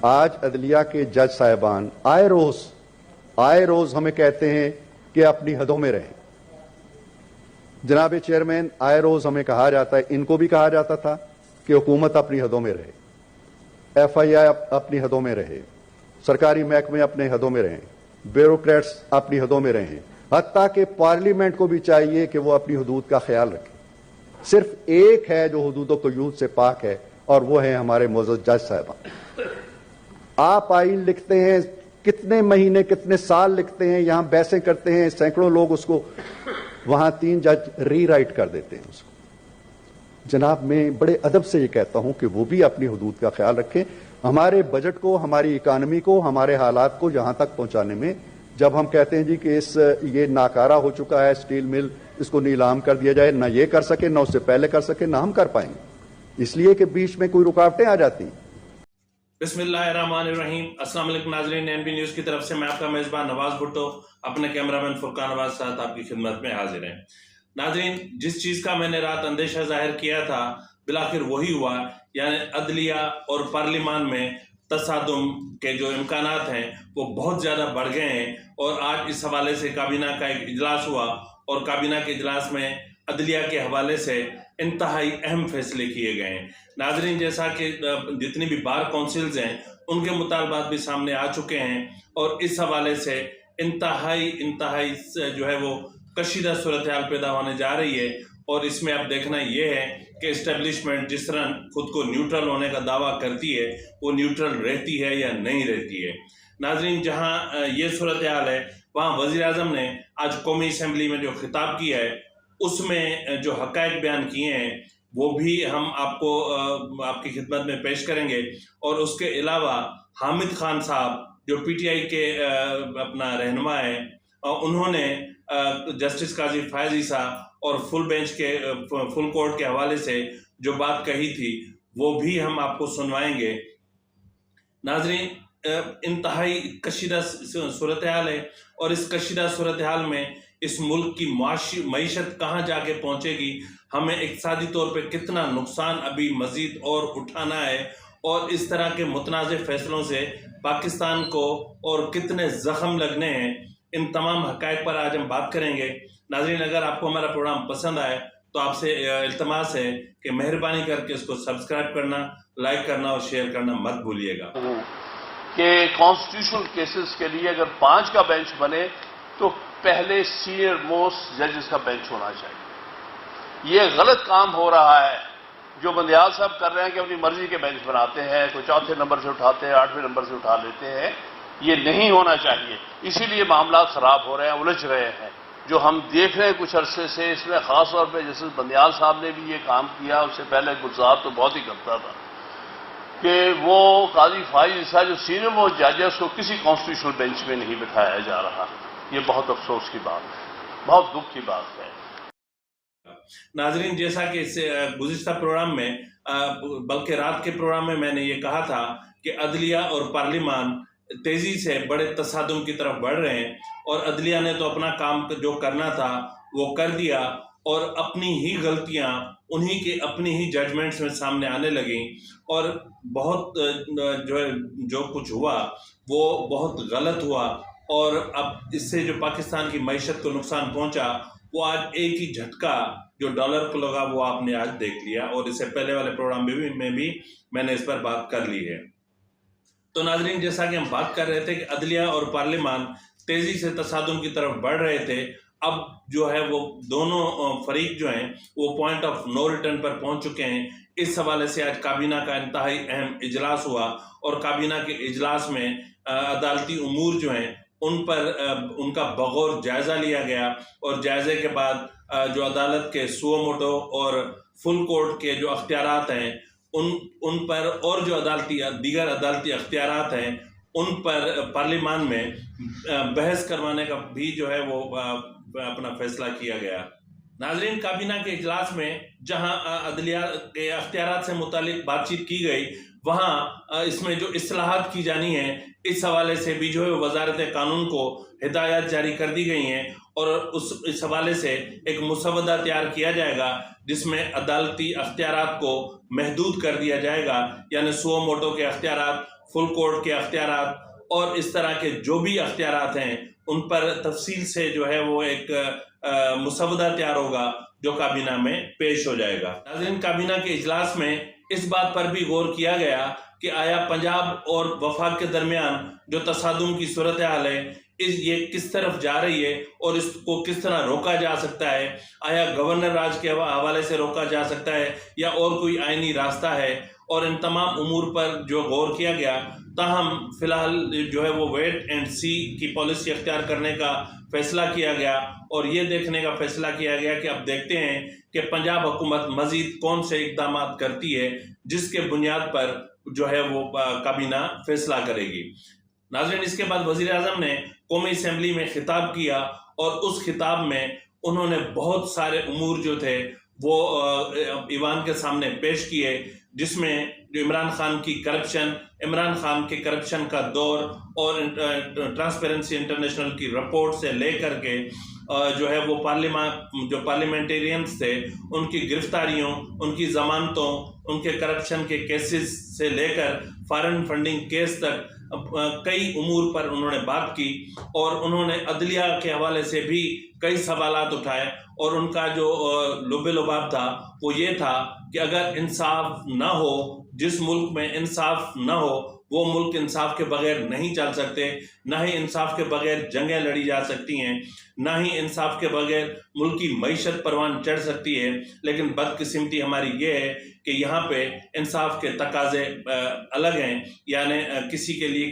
آج عدلیہ کے جج صاحبان آئے روز ہمیں کہتے ہیں کہ اپنی حدوں میں رہیں. جناب چیئرمین، آئے روز ہمیں کہا جاتا ہے، ان کو بھی کہا جاتا تھا کہ حکومت اپنی حدوں میں رہے، ایف آئی آئی اپنی حدوں میں رہے، سرکاری محکمے اپنے حدوں میں رہیں، بیوروکریٹس اپنی حدوں میں رہیں، حتیٰ کہ پارلیمنٹ کو بھی چاہیے کہ وہ اپنی حدود کا خیال رکھے. صرف ایک ہے جو حدود و قیود سے پاک ہے، اور وہ ہے ہمارے معزز جج صاحبان. آپ آئین لکھتے ہیں، کتنے مہینے کتنے سال لکھتے ہیں، یہاں بحثیں کرتے ہیں، سینکڑوں لوگ اس کو، وہاں 3 جج ری رائٹ کر دیتے ہیں اس کو. جناب میں بڑے ادب سے یہ کہتا ہوں کہ وہ بھی اپنی حدود کا خیال رکھیں. ہمارے بجٹ کو، ہماری اکانومی کو، ہمارے حالات کو یہاں تک پہنچانے میں جب ہم کہتے ہیں جی کہ یہ ناکارہ ہو چکا ہے اسٹیل مل، اس کو نیلام کر دیا جائے، نہ یہ کر سکے، نہ اس سے پہلے کر سکے، نہ ہم کر پائیں گے، اس لیے کہ بیچ میں کوئی رکاوٹیں آ جاتی ہیں. بسم اللہ الرحمن الرحیم. السلام علیکم ناظرین، این بی نیوز کی طرف سے میں آپ کا میزبان نواز بھٹو اپنے کیمرامین فرقان نواز ساتھ آپ کی خدمت میں حاضر ہیں. ناظرین، جس چیز کا میں نے رات اندیشہ ظاہر کیا تھا بالآخر وہی ہوا، یعنی عدلیہ اور پارلیمان میں تصادم کے جو امکانات ہیں وہ بہت زیادہ بڑھ گئے ہیں. اور آج اس حوالے سے کابینہ کا ایک اجلاس ہوا، اور کابینہ کے اجلاس میں عدلیہ کے حوالے سے انتہائی اہم فیصلے کیے گئے ہیں. ناظرین، جیسا کہ جتنی بھی بار کونسلز ہیں ان کے مطالبات بھی سامنے آ چکے ہیں، اور اس حوالے سے انتہائی جو ہے وہ کشیدہ صورتحال پیدا ہونے جا رہی ہے. اور اس میں اب دیکھنا یہ ہے کہ اسٹیبلشمنٹ جس طرح خود کو نیوٹرل ہونے کا دعویٰ کرتی ہے وہ نیوٹرل رہتی ہے یا نہیں رہتی ہے. ناظرین، جہاں یہ صورتحال ہے وہاں وزیر اعظم نے آج قومی اسمبلی میں جو خطاب کیا ہے اس میں جو حقائق بیان کیے ہیں وہ بھی ہم آپ کی خدمت میں پیش کریں گے. اور اس کے علاوہ حامد خان صاحب جو پی ٹی آئی کے اپنا رہنما ہیں، انہوں نے جسٹس قاضی فائز عیسیٰ اور فل کورٹ کے حوالے سے جو بات کہی تھی وہ بھی ہم آپ کو سنوائیں گے. ناظرین، انتہائی کشیدہ صورتحال ہے، اور اس کشیدہ صورتحال میں اس ملک کی معیشت کہاں جا کے پہنچے گی، ہمیں اقتصادی طور پہ کتنا نقصان ابھی مزید اور اٹھانا ہے، اور اس طرح کے متنازع فیصلوں سے پاکستان کو اور کتنے زخم لگنے ہیں، ان تمام حقائق پر آج ہم بات کریں گے. ناظرین، اگر آپ کو ہمارا پروگرام پسند آئے تو آپ سے التماس ہے کہ مہربانی کر کے اس کو سبسکرائب کرنا، لائک کرنا اور شیئر کرنا مت بھولیے گا. کہ کانسٹیٹیوشنل کیسز کے لیے اگر 5 کا بینچ بنے تو پہلے سینئر موسٹ ججز کا بینچ ہونا چاہیے. یہ غلط کام ہو رہا ہے جو بندیال صاحب کر رہے ہیں کہ اپنی مرضی کے بینچ بناتے ہیں، کوئی 4تھے نمبر سے اٹھاتے ہیں، 8ویں نمبر سے اٹھا لیتے ہیں. یہ نہیں ہونا چاہیے. اسی لیے معاملات خراب ہو رہے ہیں، الجھ رہے ہیں. جو ہم دیکھ رہے ہیں کچھ عرصے سے، اس میں خاص طور پہ جیسے بندیال صاحب نے بھی یہ کام کیا، اس سے پہلے گلزار تو بہت ہی کرتا تھا کہ وہ قاضی فائز عیسیٰ جو سینئر موسٹ جج ہے اس کو کسی کانسٹیٹیوشنل بینچ میں نہیں بٹھایا جا رہا. یہ بہت افسوس کی بات ہے، بہت دکھ کی بات ہے. ناظرین، جیسا کہ اس گزشتہ پروگرام میں بلکہ رات کے پروگرام میں نے یہ کہا تھا کہ عدلیہ اور پارلیمان تیزی سے بڑے تصادم کی طرف بڑھ رہے ہیں، اور عدلیہ نے تو اپنا کام جو کرنا تھا وہ کر دیا، اور اپنی ہی غلطیاں انہی کے اپنی ہی ججمنٹس میں سامنے آنے لگیں، اور بہت جو کچھ ہوا وہ بہت غلط ہوا. اور اب اس سے جو پاکستان کی معیشت کو نقصان پہنچا وہ آج ایک ہی جھٹکا جو ڈالر کو لگا وہ آپ نے آج دیکھ لیا، اور اس سے پہلے والے پروگرام میں بھی میں نے اس پر بات کر لی ہے. تو ناظرین، جیسا کہ ہم بات کر رہے تھے کہ عدلیہ اور پارلیمان تیزی سے تصادم کی طرف بڑھ رہے تھے، اب جو ہے وہ دونوں فریق جو ہیں وہ پوائنٹ آف نو ریٹرن پر پہنچ چکے ہیں. اس حوالے سے آج کابینہ کا انتہائی اہم اجلاس ہوا، اور کابینہ کے اجلاس میں عدالتی امور جو ہیں ان پر ان کا بغور جائزہ لیا گیا، اور جائزے کے بعد جو عدالت کے سو موٹو اور فل کورٹ کے جو اختیارات ہیں ان پر، اور جو دیگر عدالتی اختیارات ہیں ان پر پارلیمان میں بحث کروانے کا بھی جو ہے وہ اپنا فیصلہ کیا گیا. ناظرین، کابینہ کے اجلاس میں جہاں عدلیہ کے اختیارات سے متعلق بات چیت کی گئی، وہاں اس میں جو اصلاحات کی جانی ہیں اس حوالے سے بھی جو ہے وزارت قانون کو ہدایات جاری کر دی گئی ہیں، اور اس حوالے سے ایک مسودہ تیار کیا جائے گا جس میں عدالتی اختیارات کو محدود کر دیا جائے گا، یعنی سو موٹو کے اختیارات فل کورٹ کے اختیارات اور اس طرح کے جو بھی اختیارات ہیں ان پر تفصیل سے جو ہے وہ ایک مسودہ تیار ہوگا جو کابینہ میں پیش ہو جائے گا۔ ناظرین، کابینہ کے اجلاس میں اس بات پر بھی غور کیا گیا کہ آیا پنجاب اور وفاق کے درمیان جو تصادم کی صورتحال ہے یہ کس طرف جا رہی ہے اور اس کو کس طرح روکا جا سکتا ہے، آیا گورنر راج کے حوالے سے روکا جا سکتا ہے یا اور کوئی آئینی راستہ ہے، اور ان تمام امور پر جو غور کیا گیا۔ تاہم فی الحال جو ہے وہ ویٹ اینڈ سی کی پالیسی اختیار کرنے کا فیصلہ کیا گیا اور یہ دیکھنے کا فیصلہ کیا گیا کہ اب دیکھتے ہیں کہ پنجاب حکومت مزید کون سے اقدامات کرتی ہے جس کے بنیاد پر جو ہے وہ کابینہ فیصلہ کرے گی۔ ناظرین، اس کے بعد وزیر اعظم نے قومی اسمبلی میں خطاب کیا اور اس خطاب میں انہوں نے بہت سارے امور جو تھے وہ ایوان کے سامنے پیش کیے، جس میں جو عمران خان کی کرپشن، عمران خان کے کرپشن کا دور اور ٹرانسپیرنسی انٹرنیشنل کی رپورٹ سے لے کر کے جو ہے وہ پارلیمنٹیرینز تھے ان کی گرفتاریوں، ان کی ضمانتوں، ان کے کرپشن کے کیسز سے لے کر فارن فنڈنگ کیس تک کئی امور پر انہوں نے بات کی، اور انہوں نے عدلیہ کے حوالے سے بھی کئی سوالات اٹھائے، اور ان کا جو لب لباب تھا وہ یہ تھا کہ اگر انصاف نہ ہو، جس ملک میں انصاف نہ ہو وہ ملک انصاف کے بغیر نہیں چل سکتے، نہ ہی انصاف کے بغیر جنگیں لڑی جا سکتی ہیں، نہ ہی انصاف کے بغیر ملک کی معیشت پروان چڑھ سکتی ہے۔ لیکن بدقسمتی ہماری یہ ہے کہ یہاں پہ انصاف کے تقاضے الگ ہیں، یعنی کسی کے لیے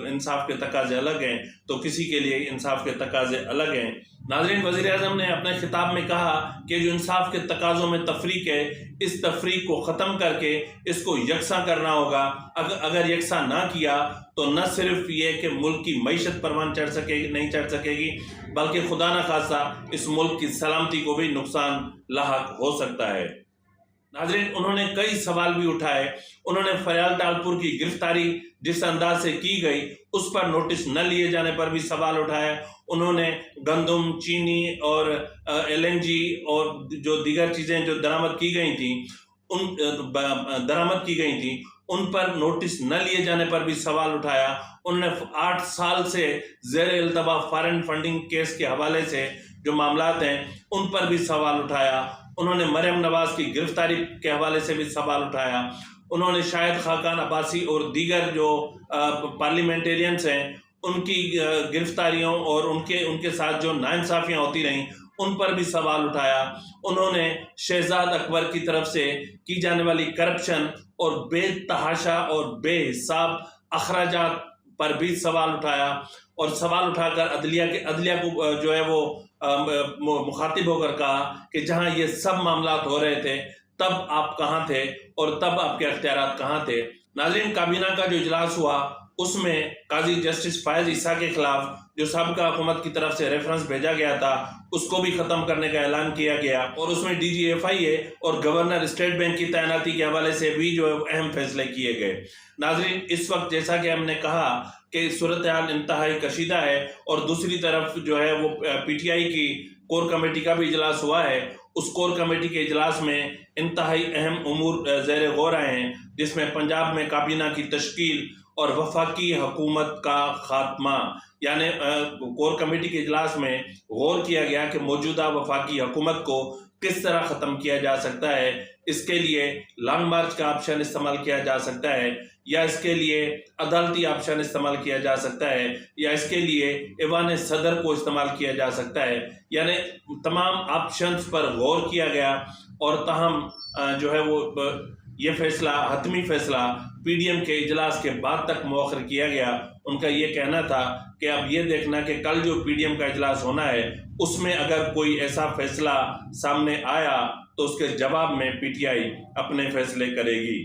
انصاف کے تقاضے الگ ہیں تو کسی کے لیے انصاف کے تقاضے الگ ہیں۔ ناظرین، وزیر اعظم نے اپنے خطاب میں کہا کہ جو انصاف کے تقاضوں میں تفریق ہے، اس تفریق کو ختم کر کے اس کو یکساں کرنا ہوگا۔ اگر یکساں نہ کیا تو نہ صرف یہ کہ ملک کی معیشت پروان نہیں چڑھ سکے گی، بلکہ خدا نہ خواستہ اس ملک کی سلامتی کو بھی نقصان لاحق ہو سکتا ہے۔ ناظرین، انہوں نے کئی سوال بھی اٹھائے۔ انہوں نے فریال ٹالپور کی گرفتاری جس انداز سے کی گئی اس پر نوٹس نہ لیے جانے پر بھی سوال اٹھایا۔ انہوں نے گندم، چینی اور LNG اور جو دیگر چیزیں جو درآمد کی گئی تھیں ان پر نوٹس نہ لیے جانے پر بھی سوال اٹھایا۔ انہوں نے 8 سال سے زیر التوا فارن فنڈنگ کیس کے حوالے سے جو معاملات ہیں ان پر بھی سوال اٹھایا۔ انہوں نے مریم نواز کی گرفتاری کے حوالے سے بھی سوال اٹھایا۔ انہوں نے شاہد خاقان عباسی اور دیگر جو پارلیمنٹیرینز ہیں ان کی گرفتاریوں اور ان کے ساتھ جو ناانصافیاں ہوتی رہیں ان پر بھی سوال اٹھایا۔ انہوں نے شہزاد اکبر کی طرف سے کی جانے والی کرپشن اور بے تحاشا اور بے حساب اخراجات پر بھی سوال اٹھایا، اور سوال اٹھا کر عدلیہ کو جو ہے وہ مخاطب ہو کر کہا کہ جہاں یہ سب معاملات ہو رہے تھے تب آپ کہاں تھے اور تب آپ کے اختیارات کہاں تھے۔ ناظرین، کابینہ کا جو اجلاس ہوا اس میں قاضی جسٹس فائز عیسیٰ کے خلاف جو سابقہ حکومت کی طرف سے ریفرنس بھیجا گیا تھا اس کو بھی ختم کرنے کا اعلان کیا گیا، اور اس میں DGFIA اور گورنر اسٹیٹ بینک کی تعیناتی کے حوالے سے بھی جو اہم فیصلے کیے گئے۔ ناظرین، اس وقت جیسا کہ ہم نے کہا کہ صورتحال انتہائی کشیدہ ہے، اور دوسری طرف جو ہے وہ PTI کی کور کمیٹی کا بھی اجلاس ہوا ہے۔ اس کور کمیٹی کے اجلاس میں انتہائی اہم امور زیر غور آئے ہیں، جس میں پنجاب میں کابینہ کی تشکیل اور وفاقی حکومت کا خاتمہ، یعنی کور کمیٹی کے اجلاس میں غور کیا گیا کہ موجودہ وفاقی حکومت کو کس طرح ختم کیا جا سکتا ہے۔ اس کے لیے لانگ مارچ کا آپشن استعمال کیا جا سکتا ہے، یا اس کے لیے عدالتی آپشن استعمال کیا جا سکتا ہے، یا اس کے لیے ایوان صدر کو استعمال کیا جا سکتا ہے۔ یعنی تمام آپشنز پر غور کیا گیا، اور تاہم جو ہے وہ یہ فیصلہ، حتمی فیصلہ PDM کے اجلاس کے بعد تک مؤخر کیا گیا۔ ان کا یہ کہنا تھا کہ اب یہ دیکھنا کہ کل جو PDM کا اجلاس ہونا ہے اس میں اگر کوئی ایسا فیصلہ سامنے آیا تو اس کے جواب میں PTI اپنے فیصلے کرے گی۔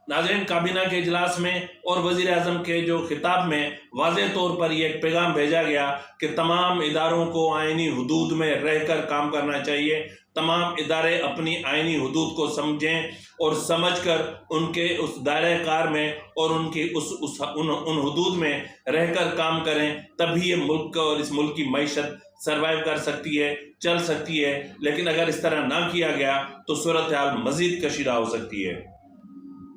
ناظرین، کابینہ کے اجلاس میں اور وزیر اعظم کے جو خطاب میں واضح طور پر یہ ایک پیغام بھیجا گیا کہ تمام اداروں کو آئینی حدود میں رہ کر کام کرنا چاہیے۔ تمام ادارے اپنی آئینی حدود کو سمجھیں اور سمجھ کر ان کے اس دائرہ کار میں اور ان کی ان حدود میں رہ کر کام کریں، تبھی یہ ملک اور اس ملک کی معیشت سروائیو کر سکتی ہے، چل سکتی ہے۔ لیکن اگر اس طرح نہ کیا گیا تو صورتحال مزید کشیدہ ہو سکتی ہے۔